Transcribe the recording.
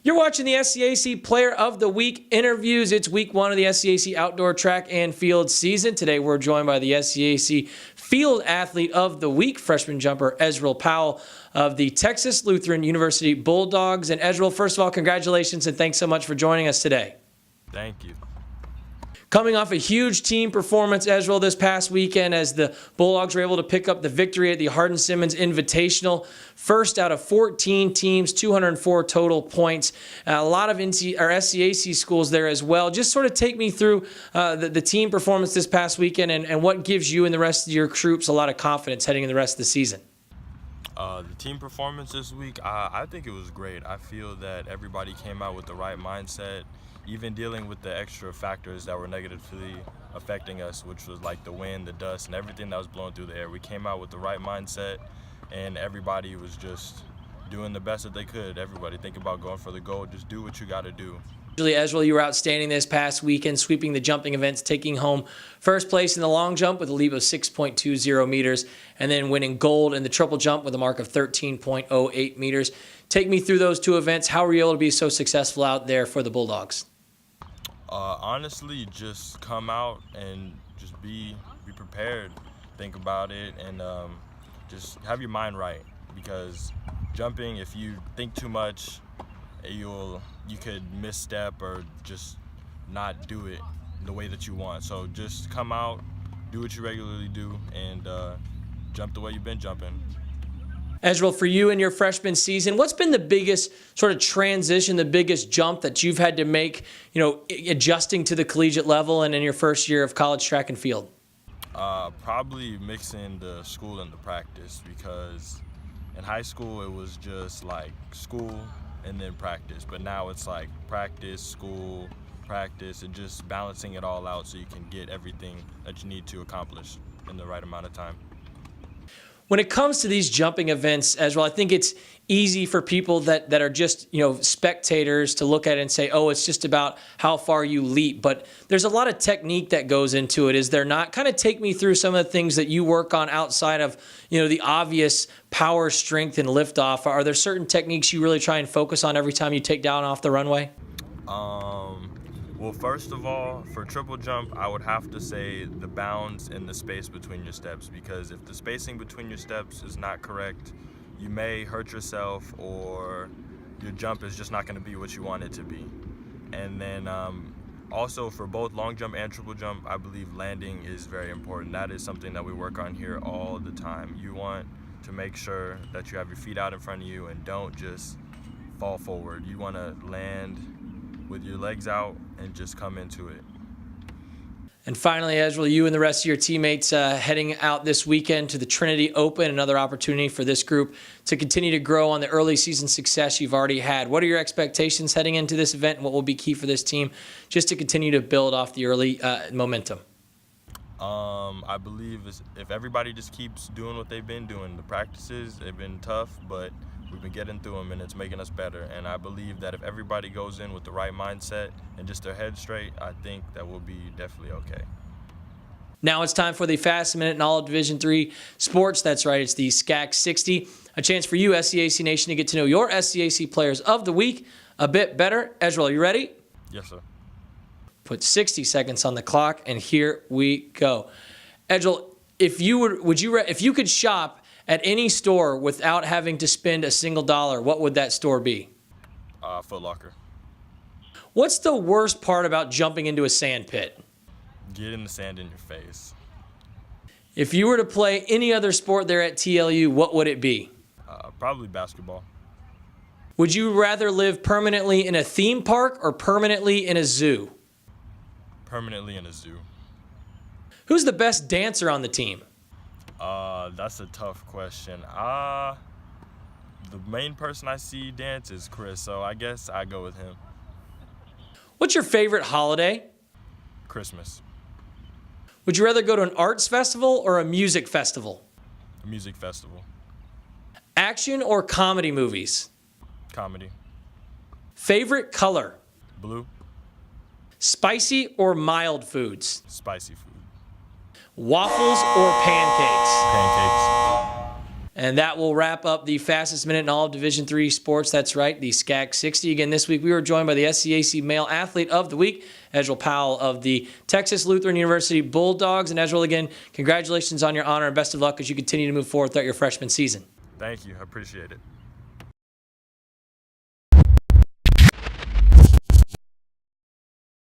You're watching the SCAC Player of the Week interviews. It's week one of the SCAC Outdoor Track and Field season. Today we're joined by the SCAC Field Athlete of the Week, freshman jumper Ezrael Powell of the Texas Lutheran University Bulldogs. And Ezrael, first of all, congratulations and thanks so much for joining us today. Thank you. Coming off a huge team performance, Ezrael, this past weekend as the Bulldogs were able to pick up the victory at the Hardin-Simmons Invitational. First out of 14 teams, 204 total points. A lot of SCAC schools there as well. Just sort of take me through the team performance this past weekend and what gives you and the rest of your troops a lot of confidence heading in the rest of the season. The team performance this week, I think it was great. I feel that everybody came out with the right mindset, even dealing with the extra factors that were negatively affecting us, which was like the wind, the dust, and everything that was blowing through the air. We came out with the right mindset, and everybody was just doing the best that they could. Everybody think about going for the goal. Just do what you got to do. Ezrael, you were outstanding this past weekend, sweeping the jumping events, taking home first place in the long jump with a leap of 6.20 meters, and then winning gold in the triple jump with a mark of 13.08 meters. Take me through those two events. How were you able to be so successful out there for the Bulldogs? Honestly, just come out and just be prepared, think about it, and just have your mind right. Because jumping, if you think too much, you could misstep or just not do it the way that you want. So just come out, do what you regularly do, and jump the way you've been jumping. Ezrael, for you in your freshman season, what's been the biggest sort of transition, the biggest jump that you've had to make, adjusting to the collegiate level and in your first year of college track and field? Probably mixing the school and the practice, because in high school it was just like school and then practice, but now it's like practice, school, practice, and just balancing it all out so you can get everything that you need to accomplish in the right amount of time. When it comes to these jumping events, Ezrael, I think it's easy for people that are just, spectators to look at it and say, oh, it's just about how far you leap. But there's a lot of technique that goes into it, is there not? Kind of take me through some of the things that you work on outside of, the obvious power, strength, and liftoff. Are there certain techniques you really try and focus on every time you take down off the runway? Well, first of all, for triple jump, I would have to say the bounds and the space between your steps, because if the spacing between your steps is not correct, you may hurt yourself, or your jump is just not going to be what you want it to be. And then also for both long jump and triple jump, I believe landing is very important. That is something that we work on here all the time. You want to make sure that you have your feet out in front of you and don't just fall forward. You want to land with your legs out and just come into it. And finally, Ezrael, you and the rest of your teammates heading out this weekend to the Trinity Open, another opportunity for this group to continue to grow on the early season success you've already had. What are your expectations heading into this event, and what will be key for this team just to continue to build off the early momentum? I believe if everybody just keeps doing what they've been doing, the practices, they've been tough, but we've been getting through them, and it's making us better. And I believe that if everybody goes in with the right mindset and just their head straight, I think that we'll be definitely okay. Now it's time for the Fast Minute in all of Division III sports. That's right, it's the SCAC 60. A chance for you, SCAC Nation, to get to know your SCAC Players of the Week a bit better. Ezrael, you ready? Yes, sir. Put 60 seconds on the clock, and here we go. Ezrael, if you could shop at any store without having to spend a single dollar, what would that store be? Foot Locker. What's the worst part about jumping into a sand pit? Getting the sand in your face. If you were to play any other sport there at TLU, what would it be? Probably basketball. Would you rather live permanently in a theme park or permanently in a zoo? Permanently in a zoo. Who's the best dancer on the team? That's a tough question. The main person I see dance is Chris, so I guess I go with him. What's your favorite holiday? Christmas. Would you rather go to an arts festival or a music festival? A music festival. Action or comedy movies? Comedy. Favorite color? Blue. Spicy or mild foods? Spicy food. Waffles or pancakes? Pancakes. And that will wrap up the fastest minute in all of Division III sports. That's right, the SCAC 60. Again, this week we were joined by the SCAC Male Athlete of the Week, Ezrael Powell of the Texas Lutheran University Bulldogs. And Ezrael, again, congratulations on your honor and best of luck as you continue to move forward throughout your freshman season. Thank you. I appreciate it.